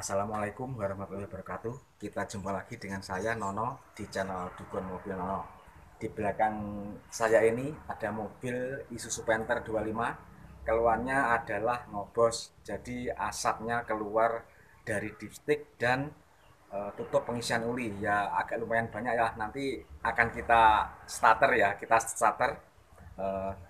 Assalamualaikum warahmatullahi wabarakatuh. Kita jumpa lagi dengan saya Nono di channel Dukun Mobil Nono. Di belakang saya ini ada mobil Isuzu Panther 25. Keluarnya adalah ngobos. Jadi asapnya keluar dari dipstick dan tutup pengisian uli. Ya agak lumayan banyak ya. Nanti akan kita starter ya. Kita starter.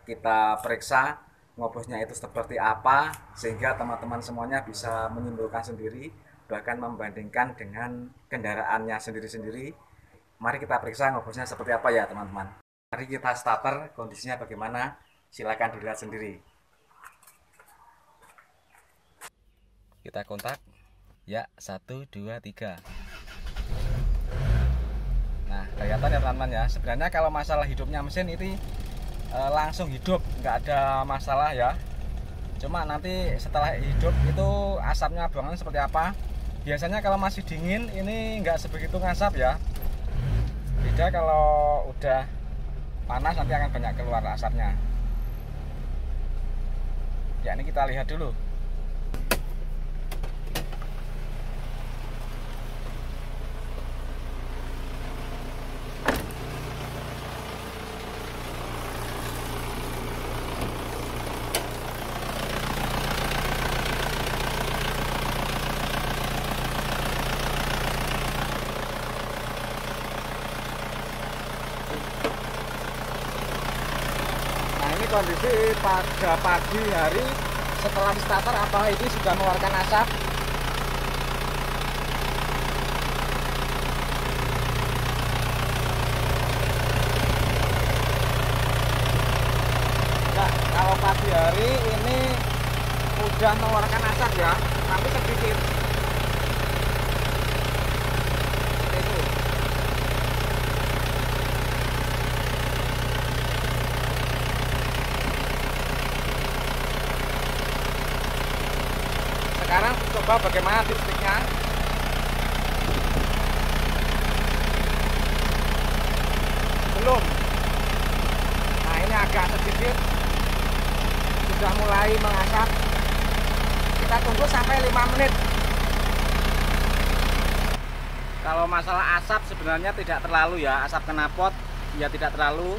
Kita periksa ngobosnya itu seperti apa sehingga teman-teman semuanya bisa menyimpulkan sendiri, bahkan membandingkan dengan kendaraannya sendiri-sendiri. Mari kita periksa ngobosnya seperti apa ya teman-teman. Mari kita starter, kondisinya bagaimana, silakan dilihat sendiri. Kita kontak ya, 1, 2, 3. Nah kelihatan ya teman-teman ya, sebenarnya kalau masalah hidupnya mesin ini langsung hidup, nggak ada masalah ya. Cuma nanti setelah hidup itu asapnya buangan seperti apa. Biasanya kalau masih dingin ini nggak sebegitu ngasap ya. Beda kalau udah panas nanti akan banyak keluar asapnya. Ya ini kita lihat dulu. Kondisi pada pagi hari setelah starter, apa ini sudah mengeluarkan asap. Nah, kalau pagi hari ini sudah mengeluarkan asap ya, tapi sedikit. Sekarang coba bagaimana dipstiknya. Belum. Nah ini agak sedikit sudah mulai mengasap. Kita tunggu sampai 5 menit. Kalau masalah asap sebenarnya tidak terlalu ya, asap knalpot ya tidak terlalu.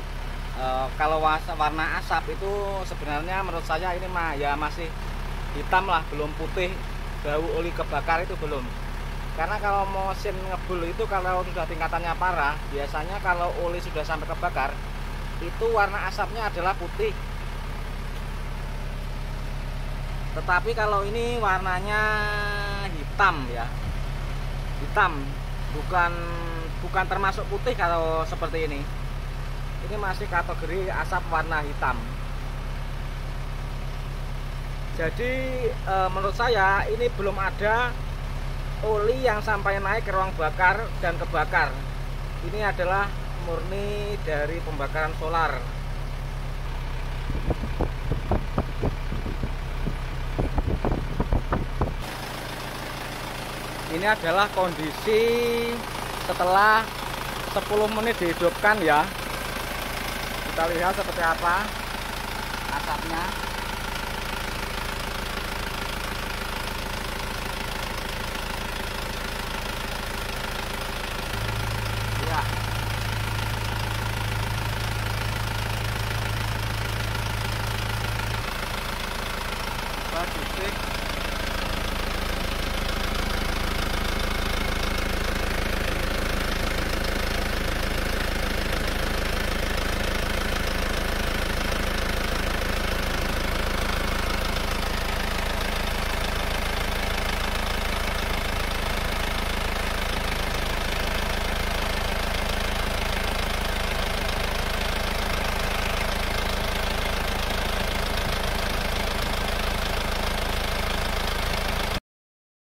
Kalau warna asap itu sebenarnya menurut saya ini ya masih hitam lah, belum putih. Bau oli kebakar itu belum. Karena kalau mesin ngebul itu kalau sudah tingkatannya parah, biasanya kalau oli sudah sampai kebakar itu warna asapnya adalah putih. Tetapi kalau ini warnanya hitam ya, hitam, bukan termasuk putih. Kalau seperti ini masih kategori asap warna hitam. Jadi menurut saya ini belum ada oli yang sampai naik ke ruang bakar dan kebakar. Ini adalah murni dari pembakaran solar. Ini adalah kondisi setelah 10 menit dihidupkan ya. Kita lihat seperti apa asapnya.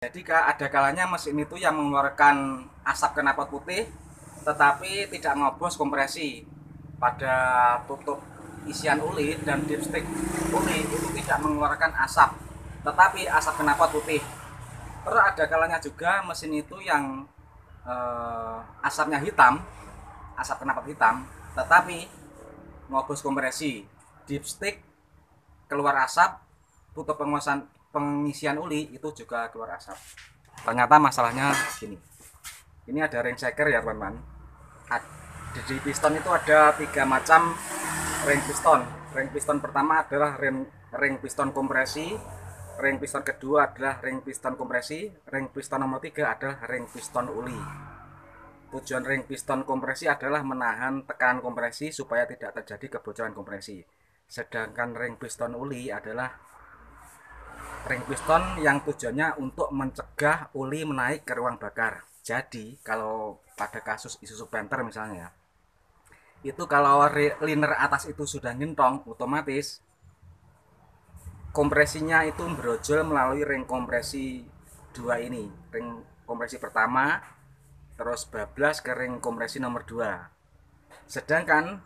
Jadi ada kalanya mesin itu yang mengeluarkan asap knalpot putih, tetapi tidak ngobos kompresi pada tutup isian uli dan dipstick uli itu tidak mengeluarkan asap, tetapi asap knalpot putih. Terus ada kalanya juga mesin itu yang asapnya hitam, asap knalpot hitam, tetapi ngobos kompresi, dipstick keluar asap, tutup pengisian uli itu juga keluar asap. Ternyata masalahnya gini. Ini ada ring shaker ya teman-teman. Di piston itu ada 3 macam ring piston. Ring piston pertama adalah ring piston kompresi. Ring piston kedua adalah ring piston kompresi. Ring piston nomor 3 adalah ring piston uli. Tujuan ring piston kompresi adalah menahan tekanan kompresi supaya tidak terjadi kebocoran kompresi. Sedangkan ring piston uli adalah ring piston yang tujuannya untuk mencegah uli menaik ke ruang bakar. Jadi kalau pada kasus Isuzu Panther misalnya ya, itu kalau liner atas itu sudah nyentong, otomatis kompresinya itu berojol melalui ring kompresi 2 ini, ring kompresi pertama, terus bablas ke ring kompresi nomor 2. Sedangkan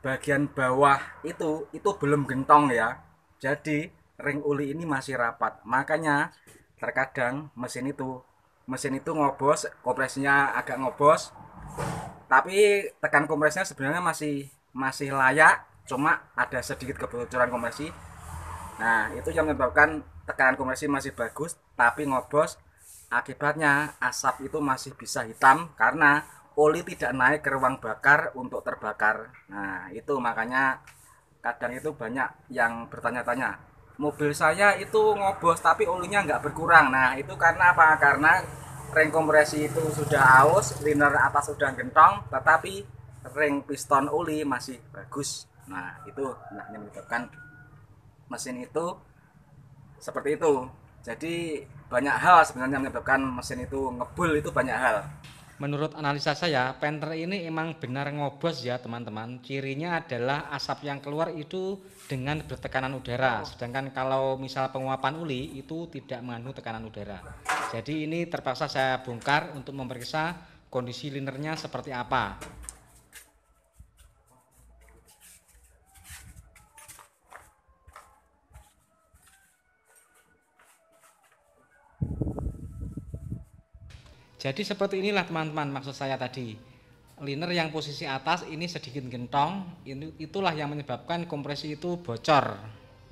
bagian bawah itu belum gentong ya, jadi ring uli ini masih rapat. Makanya terkadang mesin itu ngobos, kompresinya agak ngobos, tapi tekan kompresinya sebenarnya masih layak, cuma ada sedikit kebocoran kompresi. Nah, itu yang menyebabkan tekanan kompresi masih bagus tapi ngobos. Akibatnya asap itu masih bisa hitam karena oli tidak naik ke ruang bakar untuk terbakar. Nah, itu makanya kadang itu banyak yang bertanya-tanya, mobil saya itu ngobos tapi olinya nggak berkurang. Nah, itu karena apa? Karena ring kompresi itu sudah aus, liner atas sudah gentong, tetapi ring piston oli masih bagus. Nah, itu yang menyebabkan mesin itu seperti itu. Jadi banyak hal sebenarnya menyebabkan mesin itu ngebul, itu banyak hal. Menurut analisa saya, Panther ini emang benar ngobos ya teman-teman. Cirinya adalah asap yang keluar itu dengan bertekanan udara. Sedangkan kalau misal penguapan uli itu tidak mengandung tekanan udara. Jadi ini terpaksa saya bongkar untuk memeriksa kondisi linernya seperti apa. Jadi seperti inilah teman-teman maksud saya tadi. Liner yang posisi atas ini sedikit gentong, itulah yang menyebabkan kompresi itu bocor.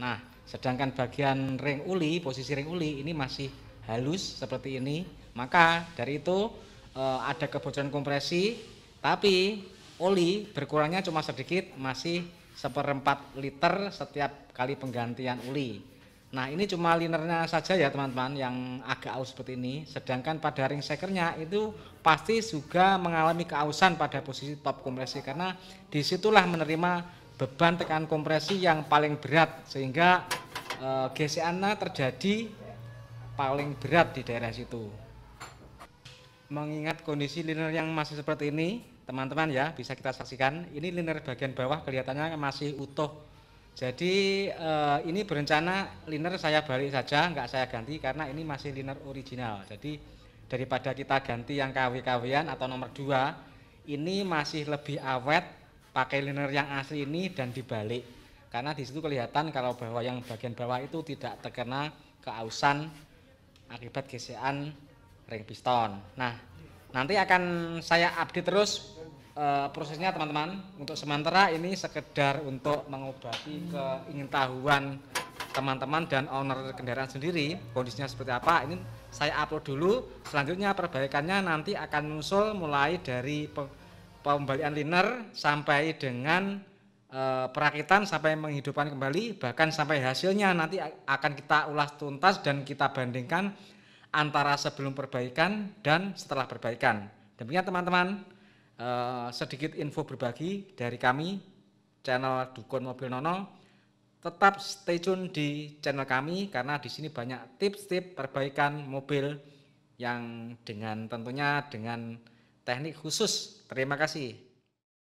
Nah, sedangkan bagian ring uli, posisi ring uli ini masih halus seperti ini. Maka dari itu ada kebocoran kompresi, tapi oli berkurangnya cuma sedikit, masih 1/4 liter setiap kali penggantian uli. Nah, ini cuma linernya saja ya teman-teman yang agak aus seperti ini. Sedangkan pada ring shakernya itu pasti juga mengalami keausan pada posisi top kompresi, karena disitulah menerima beban tekanan kompresi yang paling berat, sehingga gesekannya terjadi paling berat di daerah situ. Mengingat kondisi liner yang masih seperti ini teman-teman ya, bisa kita saksikan ini liner bagian bawah kelihatannya masih utuh. Jadi ini berencana liner saya balik saja, nggak saya ganti karena ini masih liner original. Jadi daripada kita ganti yang KW-KW-an atau nomor 2, ini masih lebih awet pakai liner yang asli ini dan dibalik. Karena di situ kelihatan kalau bahwa yang bagian bawah itu tidak terkena keausan akibat gesekan ring piston. Nah, nanti akan saya update terus prosesnya teman-teman. Untuk sementara ini sekedar untuk mengobati keingintahuan teman-teman dan owner kendaraan sendiri, kondisinya seperti apa. Ini saya upload dulu, selanjutnya perbaikannya nanti akan muncul mulai dari pembalian liner sampai dengan perakitan sampai menghidupkan kembali, bahkan sampai hasilnya nanti akan kita ulas tuntas dan kita bandingkan antara sebelum perbaikan dan setelah perbaikan. Demikian teman-teman, sedikit info berbagi dari kami channel Dukun Mobil Nono. Tetap stay tune di channel kami karena di sini banyak tips-tips perbaikan mobil yang tentunya dengan teknik khusus. Terima kasih.